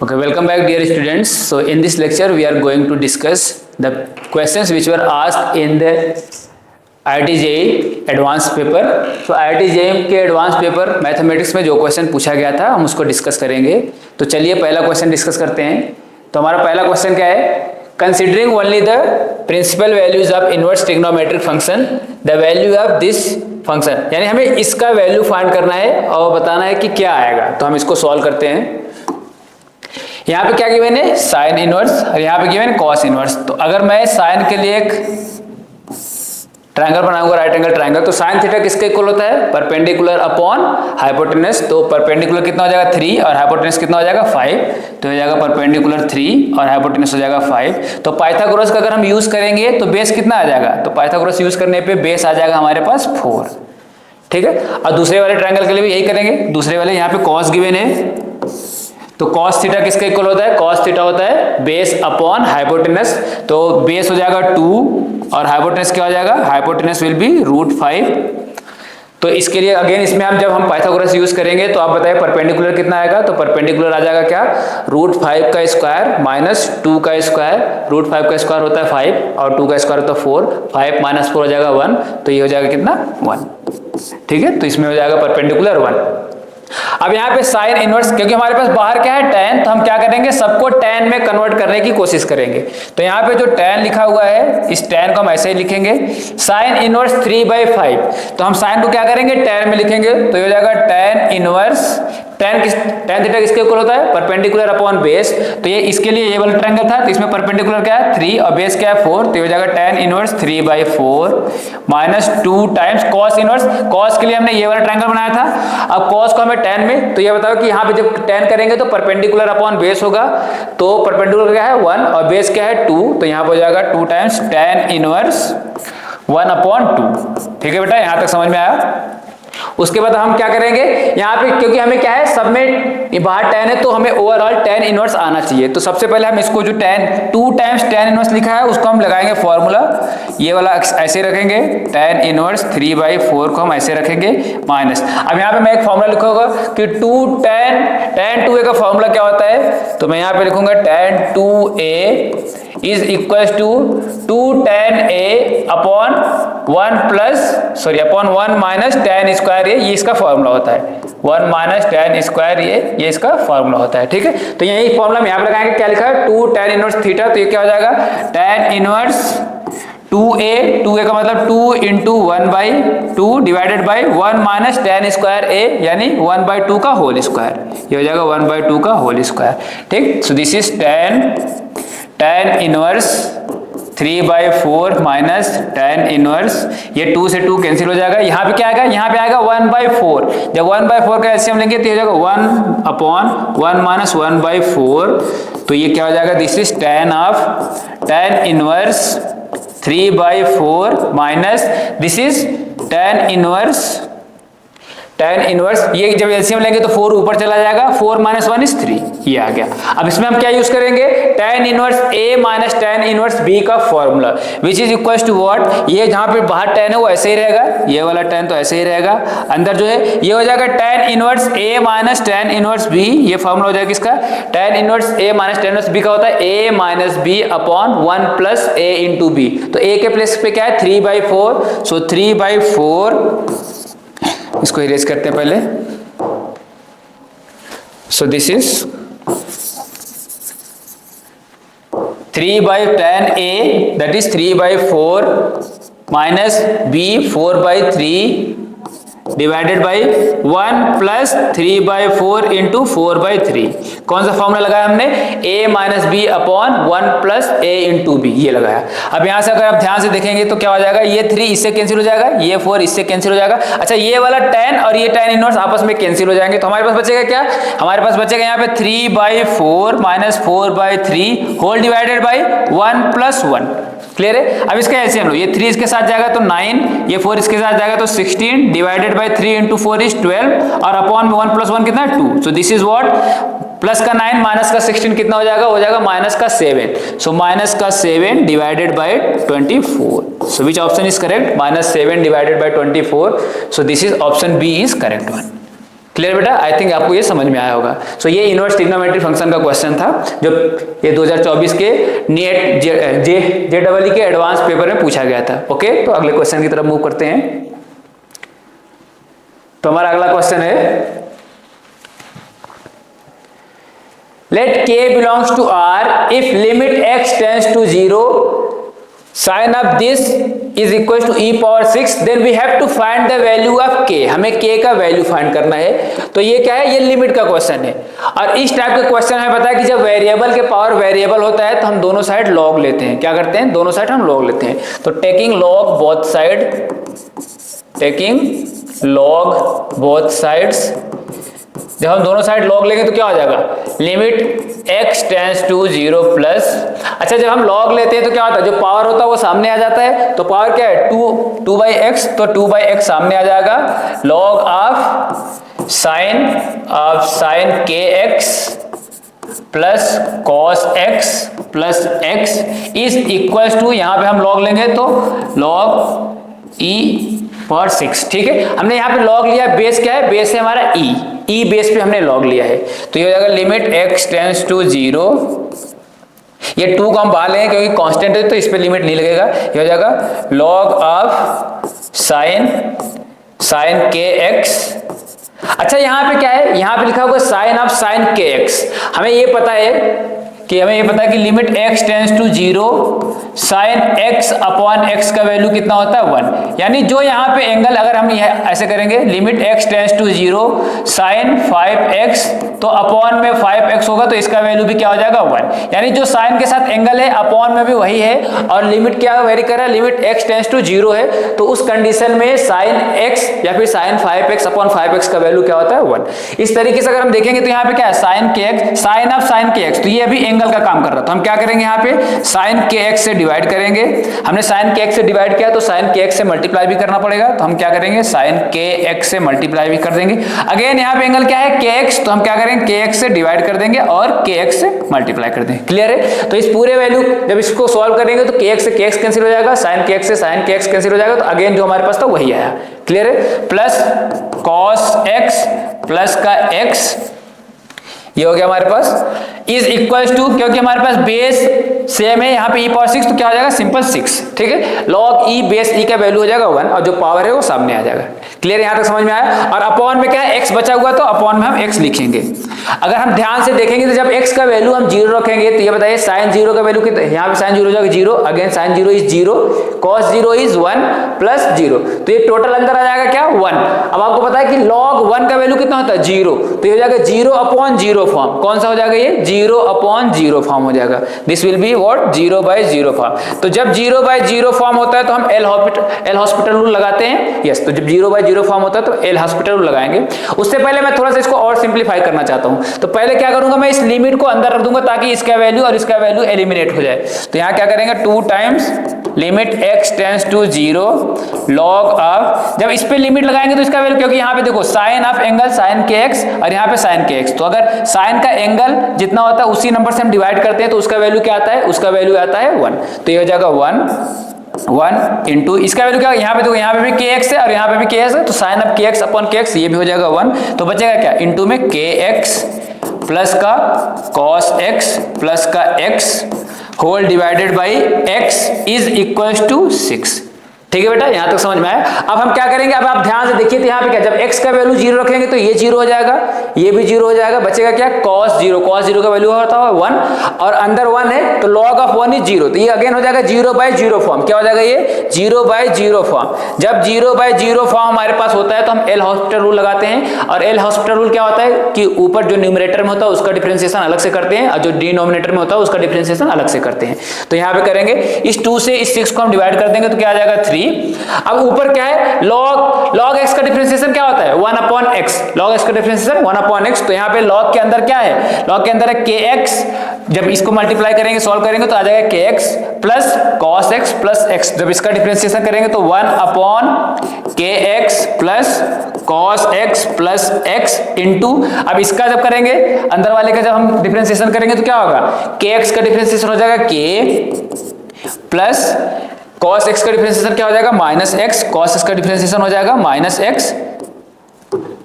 Okay, welcome back dear students. So in this lecture we are going to discuss the questions which were asked in the IIT JEE advance paper. तो IIT JEE के advance paper mathematics में जो question पूछा गया था हम उसको discuss करेंगे. तो चलिए पहला क्वेश्चन डिस्कस करते हैं. तो हमारा पहला क्वेश्चन क्या है? Considering only the principal values of inverse trigonometric function the value of this function, यानी हमें इसका वैल्यू फाइंड करना है और बताना है कि क्या आएगा. तो हम इसको सॉल्व करते हैं. यहाँ पे क्या गिवन है? साइन इनवर्स, और यहाँ पे गिवन है कॉस इनवर्स. तो अगर मैं साइन के लिए एक ट्रायंगल बनाऊंगा, राइट एंगल ट्रायंगल, तो साइन थीटा किसके इक्वल होता है? Perpendicular upon hypotenuse. तो परपेंडिकुलर कितना हो जाएगा? 3 और हाइपोटेनस कितना हो जाएगा? 5. तो हो जाएगा परपेंडिकुलर 3 और हाइपोटेनस हो जाएगा 5. तो पाइथागोरस का अगर हम यूज करेंगे तो बेस कितना आ जाएगा? तो पाइथागोरस यूज करने पे बेस आ जाएगा हमारे पास 4. ठीक है. और दूसरे वाले ट्रायंगल के लिए भी यही करेंगे. दूसरे वाले यहाँ पे कॉस गिवन है, तो cos थीटा किसके इक्वल होता है? cos थीटा होता है बेस अपॉन हाइपोटेनस. तो बेस हो जाएगा 2 और हाइपोटेनस क्या हो जाएगा? Hypotenuse will be √5. तो इसके लिए अगेन इसमें हम जब हम पाइथागोरस यूज करेंगे तो आप बताइए परपेंडिकुलर कितना आएगा? तो परपेंडिकुलर आ जाएगा क्या? √5 का स्क्वायर माइनस 2 का स्क्वायर. √5 का स्क्वायर होता है 5 और 2 का स्क्वायर होता है 4. 5 माइनस 4 हो जाएगा 1. तो ये हो जाएगा कितना? 1. ठीक है. तो इसमें हो जाएगा परपेंडिकुलर 1. अब यहाँ पे साइन इनवर्स, क्योंकि हमारे पास बाहर क्या है? tan. तो हम क्या करेंगे? सबको tan में कन्वर्ट करने की कोशिश करेंगे. तो यहाँ पे जो tan लिखा हुआ है इस tan को हम ऐसे ही लिखेंगे. Sine inverse 3/5. तो हम साइन को क्या करेंगे? tan में लिखेंगे. तो ये हो जाएगा tan इनवर्स. tan थीटा किसके इक्वल होता है? Perpendicular upon base. तो ये इसके लिए ये वाला ट्रायंगल था, तो इसमें परपेंडिकुलर क्या है? 3 और बेस क्या है? 4. तो ये हो जाएगा tan inverse 3/4 minus 2 times cos inverse. cos के लिए हमने ये वाला ट्रायंगल बनाया था, अब cos को हमें tan में. तो ये बताओ कि यहाँ पे जब tan करेंगे तो परपेंडिकुलर अपॉन बेस होगा. तो परपेंडिकुलर क्या है? 1 और बेस क्या है? 2. तो यहाँ पे हो जाएगा 2 टाइम्स tan इनवर्स 1/2. ठीक है बेटा, यहाँ तक समझ में आया? उसके बाद हम क्या करेंगे यहाँ पे, क्योंकि हमें क्या है सब में बाहर tan है तो हमें ओवरऑल tan इनवर्स आना चाहिए. तो सबसे पहले हम इसको जो 2 टाइम्स tan इनवर्स लिखा है उसको हम लगाएंगे फॉर्मूला. ये वाला ऐसे रखेंगे, tan इनवर्स 3/4 को हम ऐसे रखेंगे माइनस. अब यहाँ पे मैं एक फॉर्मूला लिखूंगा कि 2 tan 2a का फॉर्मूला क्या होता है? तो मैं यहाँ पे लिखूंगा tan 2a is equal to 2 tan a upon 1 minus tan square. ये इसका फॉर्मूला होता है. 1 माइनस tan स्क्वायर ये इसका फॉर्मूला होता है. ठीक है. तो यही फॉर्मूला हम यहाँ पे लगाएंगे. क्या लिखा है? 2 tan इनवर्स थीटा. तो ये क्या हो जाएगा? tan इनवर्स 2a का मतलब 2 into 1/2 divided by 1 minus tan square a, यानी 1/2 का होल स्क्वायर. ये हो जाएगा 1/2 का होल स्क्वायर. ठीक. सो this is tan inverse 3/4 minus tan inverse, ये 2 से 2 कैंसिल हो जाएगा. यहाँ पे क्या आएगा? यहाँ पे आएगा 1/4. जब 1/4 का एलसीएम लेंगे तो ये हो जाएगा 1/1 माइनस 1/4. तो ये क्या हो जाएगा? This is tan inverse 3/4 minus this is tan inverse. ये जब एलसीएम लेंगे तो 4 ऊपर चला जाएगा. 4 माइनस 1 इज 3. ये आ गया. अब इसमें हम क्या यूज करेंगे? tan inverse a minus tan inverse b का formula which is equal to what? ये जहां पे बाहर tan है वो ऐसे ही रहेगा, ये वाला tan तो ऐसे ही रहेगा. अंदर जो है ये हो जाएगा tan inverse a minus tan inverse b. ये फॉर्मूला हो जाएगा किसका? tan inverse a minus tan inverse b का होता है a minus b upon 1 plus a into b. तो a के प्लेस पे क्या है? 3/4. सो 3/4, इसको इरेज करते हैं पहले. So this is 3/tan a, that is 3/4 minus b 4/3 divided by 1 plus 3/4 into 4/3. कौन सा फॉर्मूला लगाया हमने? a minus b upon 1 plus a into b, ये लगाया. अब यहाँ से अगर आप ध्यान से देखेंगे तो क्या हो जाएगा? ये 3 इससे कैंसिल हो जाएगा, ये 4 इससे कैंसिल हो जाएगा. अच्छा, ये वाला tan और ये tan इनवर्स आपस में कैंसिल हो जाएंगे. तो हमारे पास बचेगा क्या? हमारे पास बचेगा यहाँ पे 3/4 minus 4/3 whole divided by 1 plus 1. Clear है? अब इसका एलसीएम लो. ये 3 इसके साथ जाएगा तो 9, ये 4 इसके साथ जाएगा तो 16 डिवाइडेड बाई 3 इंटू 4 इज 12 और अपॉन में 1 प्लस 1 कितना है? 2. सो दिस इज व्हाट? प्लस का 9 माइनस का 16 कितना हो जाएगा? हो जाएगा माइनस का 7. सो माइनस का 7 divided by 24. So which option is correct? -7 divided by 24. So this is option B is correct one. Clear बेटा? आई थिंक आपको ये समझ में आया होगा। सो ये इनवर्स ट्रिग्नोमेट्री फंक्शन का क्वेश्चन था जो ये 2024 के नीट JEE के एडवांस पेपर में पूछा गया था। ओके, तो अगले क्वेश्चन की तरफ मूव करते हैं। तो हमारा अगला क्वेश्चन है, let k belongs to R if limit x tends to 0 sin of this is equals to e power 6 then we have to find the value of k। हमें k का वैल्यू फाइंड करना है। तो ये क्या है? ये लिमिट का क्वेश्चन है। और इस टाइप का क्वेश्चन हमें पता है कि जब वेरिएबल के पावर वेरिएबल होता है तो हम दोनों साइड लॉग लेते हैं। क्या करते हैं? दोनों साइड हम लॉग लेते हैं। तो टेकिंग लॉग बोथ साइड्स, जब हम दोनों साइड लॉग लेंगे तो क्या हो जाएगा? Limit x tends to 0 plus, अच्छा जब हम लॉग लेते हैं तो क्या होता है? जो पावर होता है वो सामने आ जाता है। तो पावर क्या है? 2 बाई एक्स, तो 2 बाई एक्स सामने आ जाएगा। Log of sine k x plus cos x plus x is equal to, यहां पे हम लॉग लेंगे तो लॉग ई पावर 6। ठीक है, हमने यहाँ पे लॉग लिया। बेस क्या है? बेस है हमारा ई बेस पे हमने लॉग लिया है। तो ये हो जाएगा लिमिट x टेंस टू 0, ये 2 को हम बाहर लेंगे क्योंकि कांस्टेंट है तो इस पे लिमिट नहीं लगेगा। ये हो जाएगा log of sine k x. अच्छा यहाँ पे क्या है? यहाँ पे लिखा होगा sine of sine k x. हमें ये पता है कि limit x tends to 0 sine x upon x का वैल्यू कितना होता है? 1। यानी जो यहाँ पे एंगल, अगर हम ऐसे करेंगे limit x tends to 0 sine 5x, तो अपॉन में 5x होगा तो इसका वैल्यू भी क्या हो जाएगा? 1। यानी जो साइन के साथ एंगल है अपॉन में भी वही है, और लिमिट क्या वेरी कर रहा है? लिमिट x टेंस टू 0 है, तो उस कंडीशन में साइन x या फिर साइन 5x अपॉन 5x का वैल्यू क्या होता है? 1। इस तरीके से अगर हम देखेंगे तो यहाँ पे क्या है? Sign k x, sign of sine k x, तो ये अभी एंगल का काम कर रहा है। तो हम क्या करेंगे? यहाँ पे साइन के एक्स से डिवाइड करेंगे। हमने साइन के एक्स से डिवाइड किया तो साइन के एक्स से मल्टीप्लाई भी करना पड़ेगा। तो हम क्या करेंगे? साइन के एक्स से मल्टीप्लाई भी कर देंगे। अगेन यहाँ पे एंगल क्या है? के एक्स, तो हम क्या करेंगे? के एक्स से डिवाइड कर देंगे और के एक्स से मल्टीप्लाई कर देंगे। क्लियर है? तो इस पूरे वैल्यू जब इसको सॉल्व करेंगे तो के एक्स से के एक्स कैंसिल हो जाएगा, साइन के एक्स से साइन के एक्स कैंसिल हो जाएगा। तो अगेन जो हमारे पास था वही आया। क्लियर है? प्लस कॉस एक्स प्लस का एक्स, ये हो गया हमारे पास, इज इक्वल टू, क्योंकि हमारे पास बेस सेम है यहाँ पे e पावर 6, तो क्या हो जाएगा? सिंपल 6। ठीक है, लॉग e बेस e का वैल्यू हो जाएगा 1 और जो पावर है वो सामने आ जाएगा। क्लियर, यहाँ तक समझ में आया? और अपॉन में क्या है? x बचा हुआ तो अपॉन में हम x लिखेंगे। अगर हम ध्यान से देखेंगे तो जब x का वैल्यू हम 0 रखेंगे तो ये बताइए साइन 0 का वैल्यू कितना? यहाँ पे साइन 0 हो जाएगा 0, again sine 0 is 0, cos 0 is 1 plus 0, तो ये टोटल अंदर आ जाएगा क्या? 1। अब आपको पता है कि लॉग 1 का वैल्यू कितना होता है? 0, तो ये हो जाएगा 0 अपॉन 0 फॉर्म। कौन सा हो जाएगा ये? 0 अपॉन 0 फॉर्म हो जाएगा। This will be what? 0 by 0 form. तो जब 0 बाय 0 फॉर्म होता है तो हम एल हॉस्पिटल रूल लगाते हैं। यस, तो जब 0 बाय 0 फॉर्म होता है तो एल हॉस्पिटल रूल लगाएंगे। उससे पहले मैं थोड़ा सा इसको और सिंप्लीफाई करना चाहता हूं। तो पहले क्या करूंगा? मैं इस लिमिट को अंदर रख दूंगा ताकि इसका वैल्यू और इसका वैल्यू एलिमिनेट हो जाए। तो यहां क्या करेंगे? 2 times limit x tends to 0 log of, जब इस पे लिमिट लगाएंगे तो इसका वैल्यू, क्योंकि यहाँ पे देखो sign of angle sine k x और यहाँ पे साइन के एक्स, तो अगर साइन का एंगल जितना होता है उसी नंबर से हम डिवाइड करते हैं तो उसका वैल्यू क्या आता है? उसका वैल्यू आता है 1। तो ये हो जाएगा 1 इंटू इसका वैल्यू क्या? यहाँ पे देखो, यहाँ पे भी के एक्स है और यहाँ पे भी के एक्स है, तो साइन ऑफ के एक्स अपॉन के एक्स ये भी हो जाएगा 1। तो बचेगा क्या? इंटू में के एक्स प्लस का कॉस एक्स प्लस का x whole divided by x is equal to 6। ठीक है बेटा, यहां तक समझ में आया? अब हम क्या करेंगे? अब आप ध्यान से देखिए तो यहाँ पे क्या, जब x का वैल्यू 0 रखेंगे तो ये 0 हो जाएगा, ये भी 0 हो जाएगा, बचेगा क्या? cos 0 का वैल्यू होता है 1 और अंदर 1 है तो log ऑफ 1 इज 0, तो ये अगेन हो जाएगा 0 बाय 0 फॉर्म। क्या हो जाएगा ये? 0 बाय 0 फॉर्म। जब 0 बाय 0 फॉर्म हमारे पास होता है तो हम एल हॉस्पिटल रूल लगाते हैं, और एल हॉस्पिटल रूल क्या होता है कि ऊपर जो न्यूमरेटर में होता है उसका डिफरेंशिएशन अलग से करते हैं और जो डिनोमिनेटर में होता है उसका डिफरेंशिएशन अलग से करते हैं। तो यहाँ पे करेंगे इस 2 से इस 6 को हम डिवाइड कर देंगे तो क्या आ जाएगा? 3। अब ऊपर क्या है? log x का डिफरेंशिएशन क्या होता है? 1 अपॉन x। log x का डिफरेंशिएशन 1 अपॉन x। तो यहाँ पे log के अंदर क्या है? log के अंदर है kx, जब इसको मल्टीप्लाई करेंगे सॉल्व करेंगे तो आ जाएगा kx plus cos x plus x। जब इसका डिफरेंशिएशन करेंगे तो 1 upon kx plus cos x plus x into, अब इसका जब करेंगे अंदर वाले का जब हम डिफरेंशिएशन करेंगे तो क्या होगा? kx का डिफरेंशिएशन हो जाएगा k प्लस cos x का डिफरेंशिएशन क्या हो जाएगा? माइनस x, cos x का डिफरेंशिएशन हो जाएगा minus x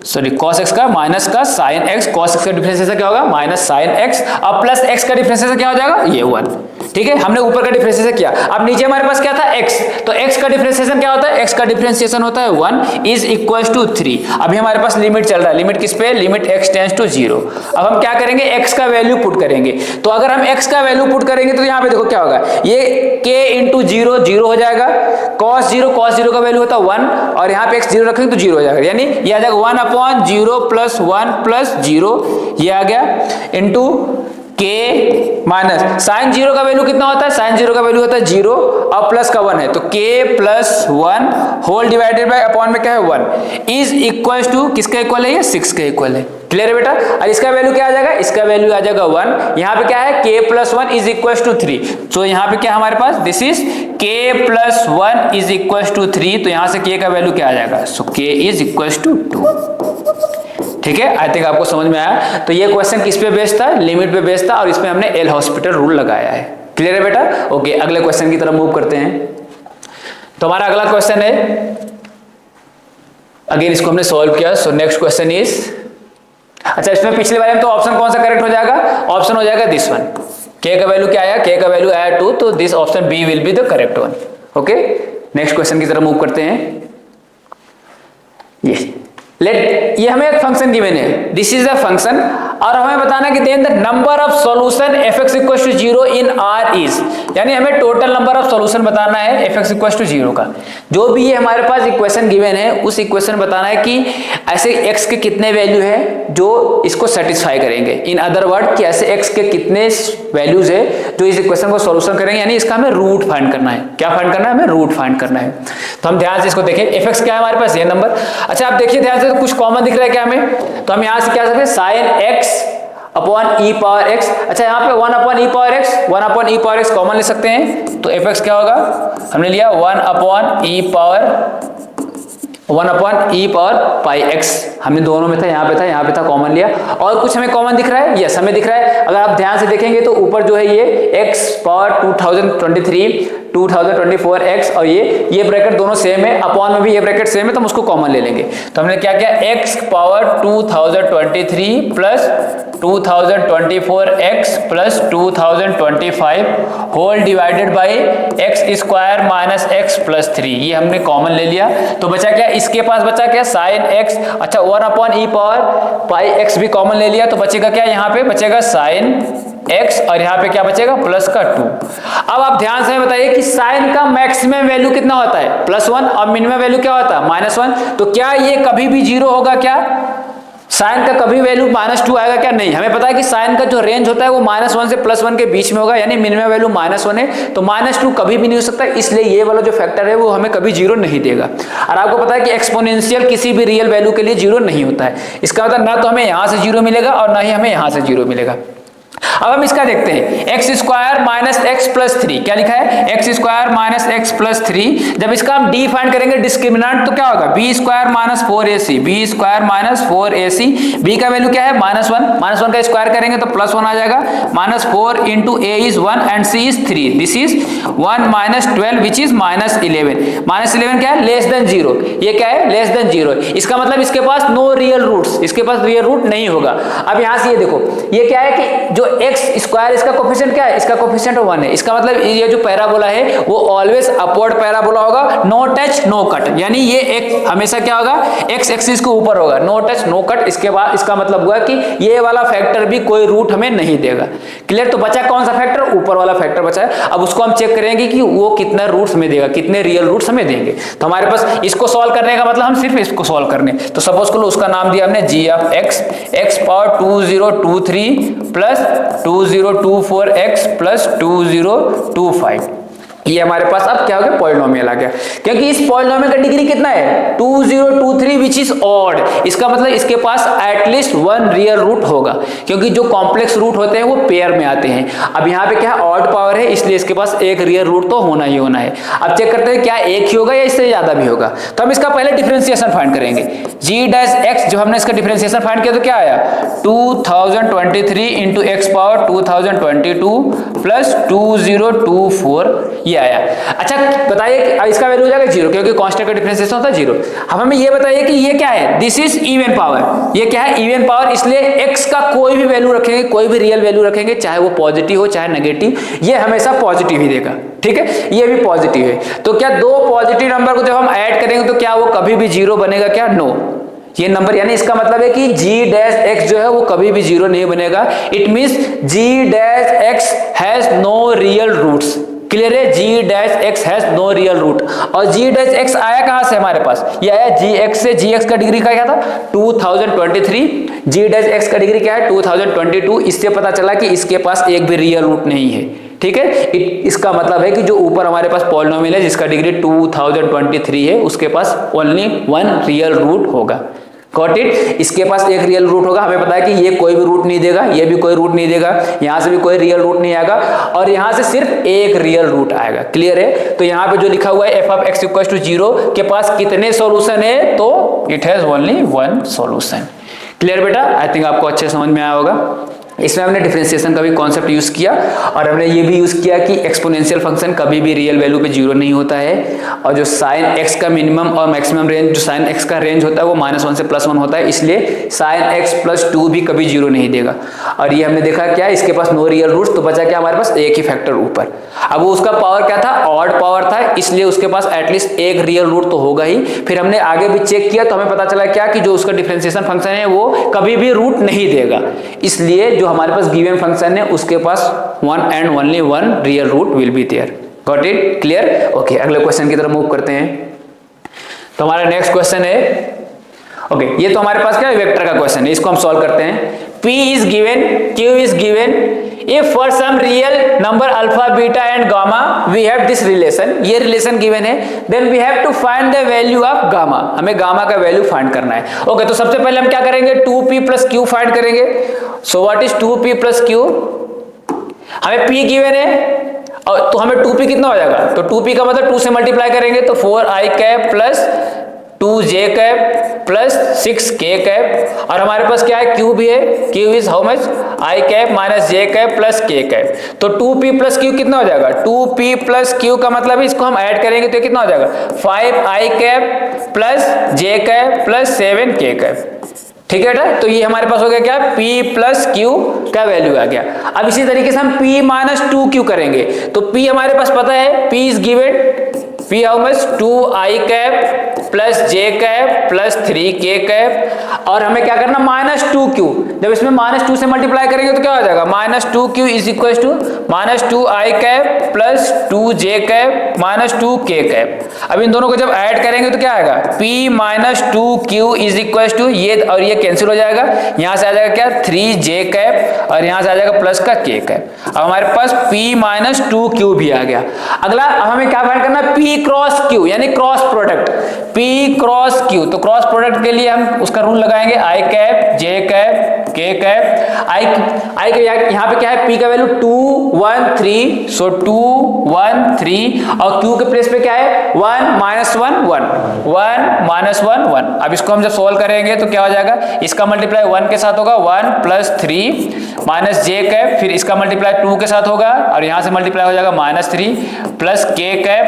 sorry cos x का माइनस का sin x, cos x का डिफरेंशिएशन क्या होगा माइनस sin x, अब प्लस x का डिफरेंशिएशन क्या हो जाएगा ये 1। ठीक है, हमने ऊपर का डिफरेंशिएशन किया, अब नीचे हमारे पास क्या था x, तो x का डिफरेंशिएशन क्या होता है, x का डिफरेंशिएशन होता है 1 इज इक्वल्स टू 3। अभी हमारे पास लिमिट चल रहा है, लिमिट किस पे, लिमिट x टेंड्स टू 0। अब हम क्या करेंगे, x का वैल्यू पुट करेंगे, तो अगर हम x का वैल्यू पुट करेंगे तो यहाँ पे देखो क्या होगा, ये k इंटू 0 0 हो जाएगा, cos 0 का वैल्यू होता है 1 और यहाँ पे x 0 रखेंगे तो 0 हो जाएगा, यानी ये आ जाएगा 1 अपॉन 0 प्लस 1 प्लस 0, ये आ गया इंटू k माइनस साइन 0 का वैल्यू कितना होता है, साइन 0 का वैल्यू होता है 0 और प्लस का 1 है तो k plus 1 whole divided by upon में क्या है 1 इज इक्वल टू किसका इक्वल है, ये 6 के इक्वल है। क्लियर है बेटा, और इसका वैल्यू क्या आ जाएगा, इसका वैल्यू आ जाएगा 1, यहाँ पे क्या है k plus 1 is equal to 3, तो यहाँ पे क्या हमारे पास this is k plus 1 is equal to 3, तो यहाँ से k का वैल्यू क्या आ जाएगा, सो k इज इक्वल टू 2। ठीक है, आई थिंक आपको समझ में आया। तो ये क्वेश्चन किस पे बेस्ड था, लिमिट पे बेस्ड था और इसमें हमने एल हॉस्पिटल रूल लगाया है। क्लियर है बेटा, ओके अगले क्वेश्चन की तरफ मूव करते हैं। तो हमारा अगला क्वेश्चन है, अगेन इसको हमने सॉल्व किया, सो नेक्स्ट क्वेश्चन इज, अच्छा इसमें पिछले वाले में तो ऑप्शन कौन सा करेक्ट हो जाएगा, ऑप्शन हो जाएगा दिस वन, k का वैल्यू क्या आया, k का वैल्यू आया 2, तो this option b will be the correct one. Okay next question की तरफ मूव करते हैं। ये हमें एक फंक्शन गिवन है, दिस इज अ फंक्शन और हमें बताना कि then the number of solution fx equal to 0 in R is, यानी हमें टोटल नंबर ऑफ सॉल्यूशन बताना है fx इक्वल टू 0 का। जो भी ये हमारे पास इक्वेशन गिवन है उस इक्वेशन बताना है कि ऐसे x के कितने वैल्यू है जो इसको सेटिस्फाई करेंगे, इन अदर वर्ड कि ऐसे x के कितने वैल्यूज है जो इस इक्वेशन को सॉल्यूशन करेंगे, यानी इसका हमें रूट फाइंड करना है। क्या फाइंड करना है, हमें रूट फाइंड करना है। तो हम ध्यान से इसको देखें, fx क्या है हमारे पास ये नंबर, अच्छा आप देखिए ध्यान से, तो कुछ कॉमन दिख रहा है क्या हमें, तो हम यहाँ से क्या सकते हैं sine x upon e power x, अच्छा यहाँ पे 1 upon e power x, 1 upon e power x common ले सकते हैं, तो fx क्या होगा, हमने लिया 1 अपॉन e पावर पाई x, हमने दोनों में था, यहाँ पे था, यहाँ पे था, कॉमन लिया। और कुछ हमें कॉमन दिख रहा है, यस हमें दिख रहा है, अगर आप ध्यान से देखेंगे तो ऊपर जो है ये x पावर 2024x और ये ब्रैकेट दोनों सेम है, अपॉन में भी ये ब्रैकेट सेम है, तो हम उसको कॉमन ले लेंगे। तो हमने क्या किया, x power 2023 plus 2024x plus 2025 whole divided by x square minus x plus 3, ये हमने कॉमन ले लिया। तो बचा क्या, इसके पास बचा क्या साइन x, अच्छा 1 अपॉन e पावर पाई x भी कॉमन ले लिया, तो बचेगा क्या, यहाँ पे बचेगा साइन x और यहाँ पे क्या बचेगा प्लस का 2। अब आप ध्यान से बताइए कि साइन का मैक्सिमम वैल्यू कितना होता है +1 और मिनिमम वैल्यू क्या होता है -1, तो क्या ये कभी भी 0 होगा, क्या साइन का कभी वैल्यू -2 आएगा क्या, नहीं। हमें पता है कि साइन का जो रेंज होता है वो -1 से +1 के बीच में होगा, यानी मिनिमम वैल्यू -1 है, तो -2 कभी भी नहीं हो सकता, इसलिए ये वाला जो फैक्टर है वो हमें कभी 0 नहीं देगा। और आपको पता है कि एक्सपोनेंशियल किसी भी रियल वैल्यू के लिए 0 नहीं होता है, इसका मतलब ना तो हमें यहाँ से 0 मिलेगा और ना ही हमें यहाँ से 0 मिलेगा। अब हम इसका देखते हैं, x square minus x plus 3, क्या लिखा है, x square minus x plus 3, जब इसका हम डी फाइंड करेंगे डिस्क्रिमिनेंट तो क्या होगा, b square minus 4ac, b square minus 4ac, b का वैल्यू क्या है -1 का स्क्वायर करेंगे तो +1 आ जाएगा, -4 into a is 1 and c is 3, this is 1 minus 12 which is -11, -11 क्या है, लेस देन 0, ये क्या है लेस देन 0, इसका मतलब इसके पास नो रियल रूट्स, इसके पास रियल रूट नहीं होगा। अब यहाँ से ये देखो, ये क्या है कि जो एक्स स्क्वायर इसका कोफिशिएंट क्या है, इसका कोफिशिएंट 1 है, इसका मतलब ये जो पैराबोला है वो ऑलवेज अपवर्ड पैराबोला होगा, नो टच नो कट, यानी ये एक हमेशा क्या होगा एक्स एक्सिस के ऊपर होगा, नो टच नो कट। इसके बाद इसका मतलब हुआ कि ये वाला फैक्टर भी कोई रूट हमें नहीं देगा। क्लियर, तो बचा कौन सा फैक्टर, ऊपर वाला फैक्टर बचा है। अब उसको हम चेक करेंगे कि वो कितने रूट्स हमें देगा, कितने रियल रूट्स हमें देंगे। तो हमारे पास इसको सॉल्व करने का मतलब हम सिर्फ इसको सॉल्व करने, तो सपोज करो उसका नाम दिया हमने g of x, x power 2023 plus 2024x plus 2025, ये हमारे पास अब क्या हो गया, पॉलिनोमियल आ गया, क्योंकि इस पॉलिनोमियल का डिग्री कितना है 2023 विच इज ऑड, इसका मतलब इसके पास एटलीस्ट 1 रियल रूट होगा, क्योंकि जो कॉम्प्लेक्स रूट होते हैं वो पेयर में आते हैं। अब यहाँ पे क्या है ऑड पावर है, इसलिए इसके पास एक रियल रूट तो होना ही होना है। अब चेक करते हैं क्या एक ही होगा या इससे ज्यादा भी होगा, तो हम इसका पहले डिफरेंशिएशन फाइंड करेंगे, g डैश x, जो हमने इसका डिफरेंशिएशन फाइंड किया तो क्या आया 2023 इंटू एक्स पावर 2022 प्लस 2024, ये आया। अच्छा बताइए अब इसका वैल्यू हो जाएगा 0 क्योंकि कांस्टेंट का डिफरेंशिएशन होता है 0। अब हमें ये बताइए कि ये क्या है, दिस इज इवन पावर, ये क्या है इवन पावर, इसलिए x का कोई भी वैल्यू रखेंगे, कोई भी रियल वैल्यू रखेंगे, चाहे वो पॉजिटिव हो चाहे नेगेटिव, ये हमेशा पॉजिटिव ही देगा, ठीक है, ये भी पॉजिटिव है। तो क्या दो पॉजिटिव नंबर को जब हम ऐड करेंगे तो क्या वो कभी भी 0 बनेगा क्या, नो। ये नंबर यानी इसका मतलब है कि g डैश x जो है वो कभी भी 0 नहीं बनेगा। It means g dash x has no real roots, clear है, g dash x has no real root. और g डैश x आया कहां से हमारे पास, ये आया gx से, gx का डिग्री का क्या था 2023, g डैश x का डिग्री क्या है 2022, इससे पता चला कि इसके पास एक भी रियल रूट नहीं है, ठीक है। इसका मतलब है कि जो ऊपर हमारे पास पॉलिनोमियल है जिसका डिग्री 2023 है उसके पास ओनली वन रियल रूट होगा, गॉट इट। इसके पास एक रियल रूट होगा, हमें पता है कि ये कोई भी रूट नहीं देगा, ये भी कोई रूट नहीं देगा, यहां से भी कोई रियल रूट नहीं आएगा और यहां से सिर्फ एक रियल रूट आएगा, क्लियर है। तो यहां पे जो लिखा हुआ है f of x equal to 0 के पास कितने सॉल्यूशन है, तो it has only one solution, clear बेटा। आई थिंक आपको अच्छे समझ में आया होगा। इसमें हमने डिफरेंशिएशन का भी कॉन्सेप्ट यूज किया और हमने ये भी यूज किया कि एक्सपोनेंशियल फंक्शन कभी भी रियल वैल्यू पे 0 नहीं होता है और जो साइन x का मिनिमम और मैक्सिमम रेंज, जो साइन x का रेंज होता है वो -1 से +1 होता है, इसलिए साइन x + 2 भी कभी 0 नहीं देगा। और ये हमने देखा क्या, इसके पास नो रियल रूट्स, तो बचा क्या हमारे पास एक ही फैक्टर ऊपर। अब वो उसका पावर क्या था, ऑड पावर था, इसलिए उसके पास एटलीस्ट एक रियल रूट तो होगा ही। फिर हमने आगे भी चेक किया तो हमें पता चला क्या कि जो उसका डिफरेंशिएशन फंक्शन है वो कभी भी रूट नहीं देगा, इसलिए जो हमारे पास गिवन फंक्शन है उसके पास one and only one real root will be there, got it, clear. Okay, अगले क्वेश्चन की तरफ मूव करते हैं। तो हमारा नेक्स्ट क्वेश्चन है, ओके, ये तो हमारे पास क्या है वेक्टर का क्वेश्चन है, इसको हम सॉल्व करते हैं। P is given, Q is given, if for some real number alpha, beta and gamma we have this relation, ये relation given है, then we have to find the value of gamma, हमें gamma का value find करना है। Okay, तो सबसे पहले हम क्या करेंगे, 2p plus q फाइंड करेंगे। So what is 2p plus q, हमें p given है और तो हमें 2p कितना हो जाएगा, तो 2p का मतलब 2 से मल्टीप्लाई करेंगे तो 4i cap plus 2j cap plus 6k cap, और हमारे पास क्या है q भी है, q is how much i cap minus j cap plus k cap. तो 2p प्लस q कितना हो जाएगा, 2p प्लस q का मतलब इसको हम ऐड करेंगे तो कितना हो जाएगा 5i cap plus j cap plus 7k cap, ठीक है बेटा। तो ये हमारे पास हो गया क्या, p प्लस q का वैल्यू आ गया। अब इसी तरीके से हम p माइनस 2q करेंगे तो p हमारे पास पता है, p is given, p how much 2i cap plus j cap plus 3k cap, और हमें क्या करना -2q, जब इसमें -2 से मल्टीप्लाई करेंगे तो क्या हो जाएगा -2q is equal to -2i cap plus 2j cap minus 2k cap. अब इन दोनों को जब ऐड करेंगे तो क्या आएगा, p minus 2q is equal to ये और ये कैंसिल हो जाएगा, यहां से आ जाएगा क्या 3j कैप और यहां से आ जाएगा प्लस का k कैप। अब हमारे पास p माइनस 2q भी आ गया। अगला अब हमें क्या फाइंड करना है, p क्रॉस q यानी cross product, p cross q। तो क्रॉस प्रोडक्ट के लिए हम उसका रूल लगाएंगे i cap j cap k cap. i के यहाँ पे क्या है, p का वैल्यू 2 1 3, सो 2 1 3 और q के प्लेस पे क्या है 1 -1 1 1 -1 1। अब इसको हम जब सोल्व करेंगे तो क्या हो जाएगा, इसका मल्टीप्लाई 1 के साथ होगा 1 प्लस 3 माइनस j कैप, फिर इसका मल्टीप्लाई 2 के साथ होगा और यहाँ से मल्टीप्लाई हो जाएगा -3 प्लस k कैप।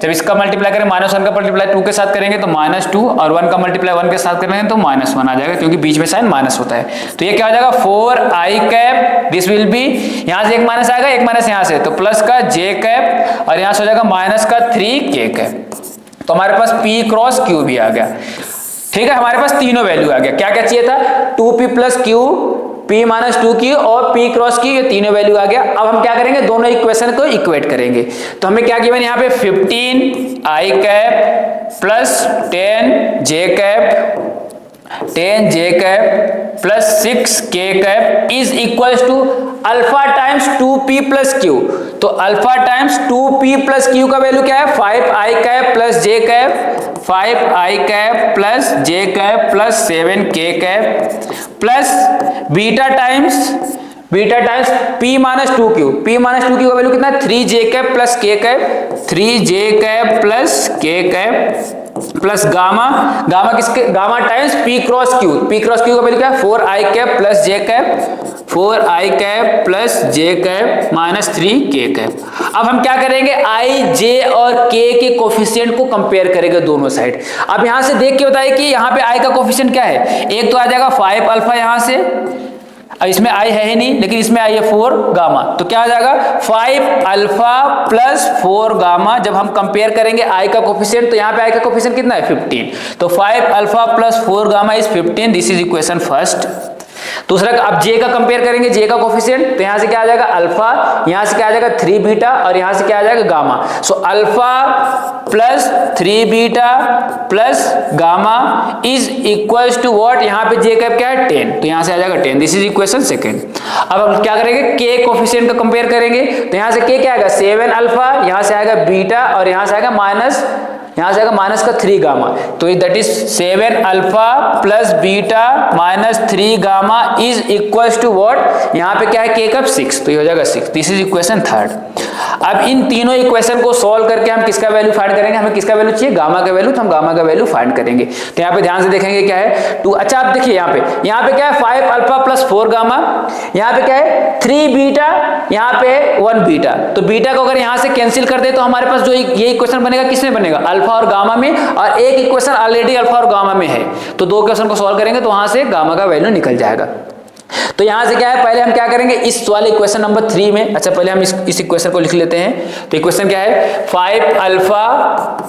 जब इसका मल्टीप्लाई करें -1 का मल्टीप्लाई 2 के साथ करेंगे तो -2 और 1 का मल्टीप्लाई 1 के साथ करेंगे तो -1 आ जाएगा, क्योंकि बीच में साइन माइनस होता है। तो ये क्या हो जाएगा 4i cap, this will B, यहाँ से एक माइनस आएगा, एक माइनस यहाँ से, तो प्लस का j कैप और यहाँ से हो जाएगा माइनस का 3k कैप। तो हमारे पास p क्रॉस q भी आ गया, ठीक है। हमारे पास तीनों वैल्यू आ गया, क्या क्या चाहिए था, 2p plus q, p minus 2q और p क्रॉस q, ये तीनों वैल्यू आ गया। अब हम क्या करेंगे, दोनों इक्वेशन को इक्वेट करेंगे। तो हमें क्या गिवन यहाँ पे 15i cap plus 10j cap plus 6k cap is equal to alpha times 2p plus q। तो alpha times 2p plus q का वैल्यू क्या है, 5i cap plus j cap, 5i cap plus j cap plus 7k cap plus beta times p minus 2q, p minus 2q का value कितना है 3j cap plus k cap, 3j cap plus k cap plus gamma किसके, gamma times p cross q का value क्या है 4i cap plus j cap, 4i cap plus j cap minus 3k cap. अब हम क्या करेंगे, आई, जे और के के कोफिशिएंट को कंपेयर करेंगे दोनों साइड। अब यहां से देख के बताइए कि यहाँ पे आई का कोफिशिएंट क्या है, एक तो आ जाएगा 5 अल्फा यहां से, अब इसमें आई है ही नहीं लेकिन इसमें आई है 4 गामा, तो क्या आ जाएगा 5 अल्फा प्लस 4 गामा। जब हम कंपेयर करेंगे आई का कोफिशिएंट, तो यहाँ पे आई का कोफिशिएंट कितना है 15, तो 5 alpha plus 4 gamma is 15, this is equation first. दूसरा, अब जे का कंपेयर करेंगे, जे का कोफिशिएंट, तो यहां से क्या आ जाएगा अल्फा, यहां से क्या आ जाएगा 3 बीटा और यहां से क्या आ जाएगा gamma. So alpha plus 3 beta plus gamma is equals to what, यहां पे जे का क्या है 10, तो यहां से आ जाएगा 10, दिस इज इक्वेशन सेकंड। अब हम क्या करेंगे, के कोफिशिएंट का कंपेयर करेंगे, तो यहां से के क्या आएगा 7 अल्फा, यहां से आएगा बीटा और यहां से आएगा माइनस, यहां से आएगा माइनस का 3 गामा, तो that is 7 alpha plus beta minus 3 gamma is equals to what, यहां पे क्या है के कब 6, तो ये हो जाएगा 6, दिस इज इक्वेशन थर्ड। अब इन तीनों इक्वेशन को सॉल्व करके हम किसका वैल्यू फाइंड करेंगे, हमें किसका वैल्यू चाहिए, गामा का वैल्यू, तो हम गामा का वैल्यू फाइंड करेंगे। तो यहाँ पे ध्यान से देखेंगे क्या है 2, अच्छा आप देखिए यहाँ पे क्या है 5 अल्फा प्लस 4 गामा, यहाँ पे क्या है 3 बीटा, यहाँ पे 1 बीटा, तो बीटा को अगर यहाँ से कैंसिल कर दे तो हमारे पास जो ये इक्वेशन बनेगा किसमें बनेगा, अल्फा और गामा में, और एक इक्वेशन ऑलरेडी अल्फा और गामा में है, तो दो इक्वेशन को सॉल्व करेंगे तो वहां से गामा का वैल्यू निकल जाएगा। तो यहां से क्या है, पहले हम क्या करेंगे इस वाले इक्वेशन नंबर 3 में, अच्छा पहले हम इस इक्वेशन को लिख लेते हैं। तो इक्वेशन क्या है 5 alpha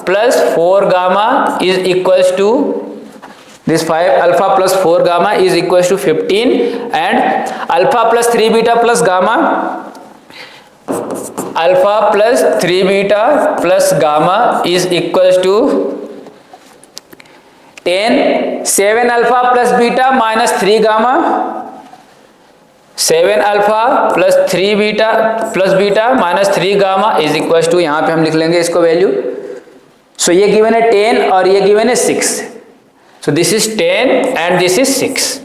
plus 4 gamma is equals to this 5 alpha plus 4 gamma is equals to 15 and alpha plus 3 beta plus gamma, alpha plus 3 beta plus gamma is equals to 10, 7 alpha plus beta minus 3 gamma, 7 alpha plus 3 beta minus 3 gamma is equal to, यहां पे हम लिख लेंगे इसको value. सो ये given है 10 और ये गिवन है 6, सो this is 10 and this is 6।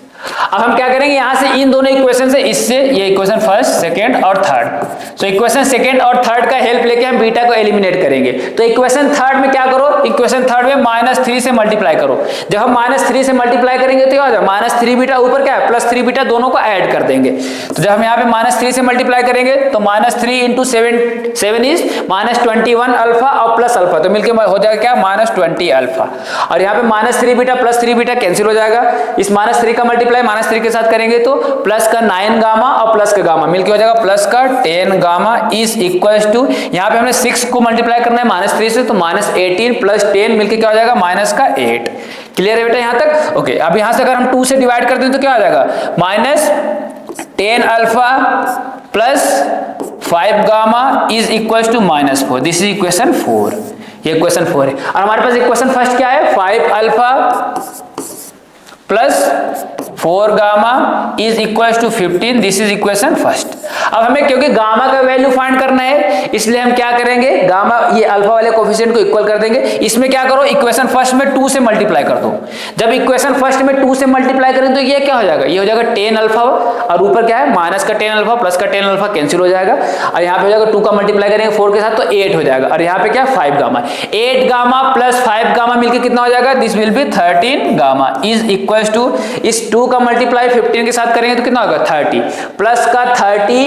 अब हम क्या करेंगे यहां से इन दोनों इक्वेशन से, इससे ये इक्वेशन फर्स्ट, सेकंड और थर्ड, सो इक्वेशन सेकंड और थर्ड का हेल्प लेके हम बीटा को एलिमिनेट करेंगे। तो इक्वेशन थर्ड में क्या करो, इक्वेशन थर्ड में -3 से मल्टीप्लाई करो। जब हम -3 से मल्टीप्लाई करेंगे तो क्या हो जाएगा -3 बीटा, ऊपर क्या है +3 बीटा, दोनों को ऐड कर देंगे। तो जब हम यहाँ पे -3 से मल्टीप्लाई करेंगे तो -3 इंटू 7 इज -21 अल्फा और प्लस अल्फा, तो मिलकर हो जाएगा क्या -20 अल्फा, और यहाँ पे -3 बीटा प्लस 3 बीटा कैंसिल हो जाएगा, इस -3 का मल्टीप्लाई -3 के साथ करेंगे तो प्लस का 9 गामा और प्लस का गामा मिलके हो जाएगा प्लस का 10 गामा इज इक्वल्स टू, यहाँ पे हमने 6 को मल्टीप्लाई करना है -3 से, तो -18 प्लस 10 मिलके क्या हो जाएगा -8। क्लियर है बेटा यहाँ तक? ओके, अब यहाँ से अगर हम 2 से डिवाइड कर दें तो क्या हो जाएगा -10 alpha plus 5 gamma is equals to -4, this is equation 4, ये इक्वेशन 4 है। और हमारे पास इक्वेशन फर्स्ट क्या है 5 alpha plus 4 gamma is equals to 15, this is equation first. अब हमें क्योंकि गामा का वैल्यू फाइंड करना है इसलिए हम क्या करेंगे, गामा ये अल्फा वाले कोफिशिएंट को इक्वल कर देंगे। इसमें क्या करो, इक्वेशन फर्स्ट में 2 से मल्टीप्लाई कर दो। जब इक्वेशन फर्स्ट में 2 से मल्टीप्लाई करें तो ये क्या हो जाएगा, ये हो जाएगा 10 अल्फा और ऊपर क्या है माइनस का 10 अल्फा प्लस का 10 अल्फा कैंसिल हो जाएगा, और यहाँ पे हो जाएगा 2 का मल्टीप्लाई करेंगे 4 के साथ तो 8 हो जाएगा, और यहाँ पे क्या 5 गामा, 8 गामा प्लस 5 गामा मिलकर कितना हो जाएगा, this will be 13 gamma is equals to, इस 2 का मल्टीप्लाई 15 के साथ करेंगे तो कितना होगा 30 प्लस का 30,